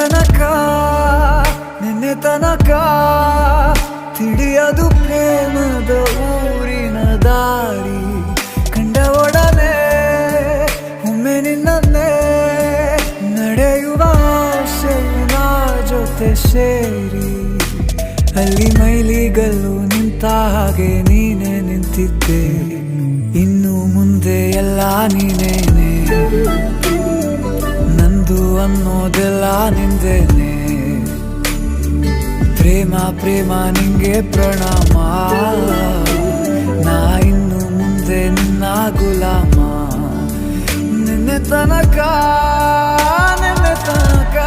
ತನಕ ನಿನ್ನೆ ತನಕ ತಿಳಿಯದು ಪ್ರೇಮದ ಊರಿನ ದಾರಿ ಕಂಡ ಒಡನೆ ಒಮ್ಮೆ ನಿನ್ನೇ ನಡೆಯುವ ಆಸೆಯ ಜೊತೆ ಸೇರಿ ಅಲ್ಲಿ ಮೈಲಿಗಲ್ಲು ನಿಂತ ಹಾಗೆ ನೀನೆ ನಿಂತಿದ್ದೆ ಇನ್ನು ಮುಂದೆ ಎಲ್ಲ ನೀನೇನೆ ನಂದು ಅನ್ನೋದೆಲ್ಲ ನಿಂದೇನೆ ಪ್ರೇಮ ಪ್ರೇಮ ನಿಂಗೆ ಪ್ರಣಾಮ ನಾ ಇನ್ನು ಮುಂದೆ ನಿನ್ನ ಗುಲಾಮ ನಿನ್ನೆ ತನಕ ನಿನ್ನೆ ತನಕ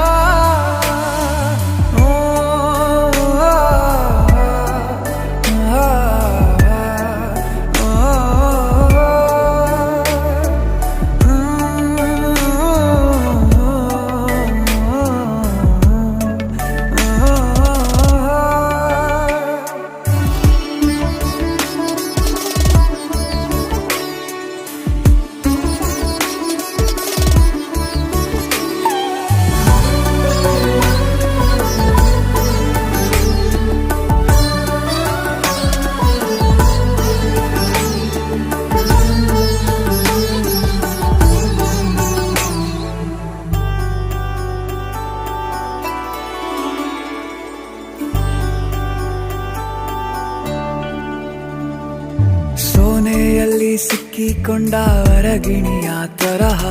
ಸೋನೆಯಲ್ಲಿ ಸಿಕ್ಕಿಕೊಂಡ ಹೊರಗಿಣಿಯ ತರಹ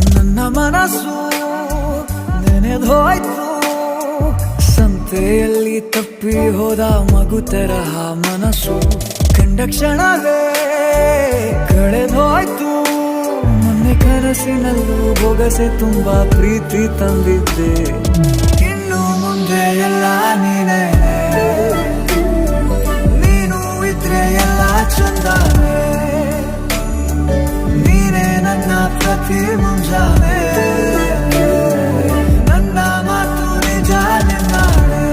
ನನ್ನ ಮನಸ್ಸು ನೆನೆದೋಯ್ತು ಸಂತೆಯಲ್ಲಿ ತಪ್ಪಿ ಹೋದ ಮಗು ತರಹ ಮನಸ್ಸು ಕಂಡ ಕ್ಷಣವೇ ಕಳೆದೋಯ್ತು ಮೊನ್ನೆ ಕನಸಿನಲ್ಲೂ ಬೊಗಸೆ ತುಂಬಾ ಪ್ರೀತಿ ತಂದಿದ್ದೆ ಇನ್ನು ಮುಂದೆ ಎಲ್ಲ ನೀನೇ ಎಲ್ಲ ಚಂದಾನೆ ನೀನೇ ನನ್ನ ಪ್ರತಿ ಮುಂಜಾನೆ ನನ್ನ ಮಾತು ನಿಜ ನಿನ್ನಾಳೆ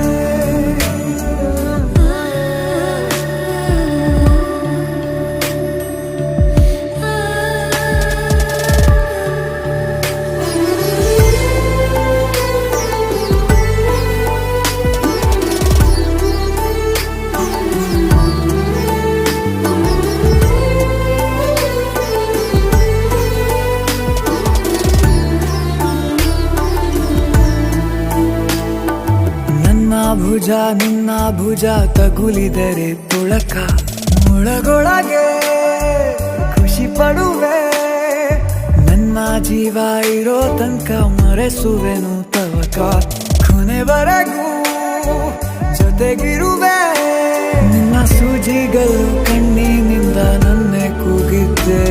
ಭುಜ ನಿನ್ನ ಭುಜ ತಗುಲಿದರೆ ತುಳಕ ಮುಳಗೊಳಗೆ ಖುಷಿ ಪಡುವೆ ನನ್ನ ಜೀವ ಇರೋ ತನಕ ಮರೆಸುವೆನು ತವಕ ಕೊನೆವರೆಗೂ ಜೊತೆಗಿರುವೆ ನಿನ್ನ ಸೂಜಿಗಳು ಕಣ್ಣಿನಿಂದ ನನ್ನೆ ಕೂಗಿದ್ದೆ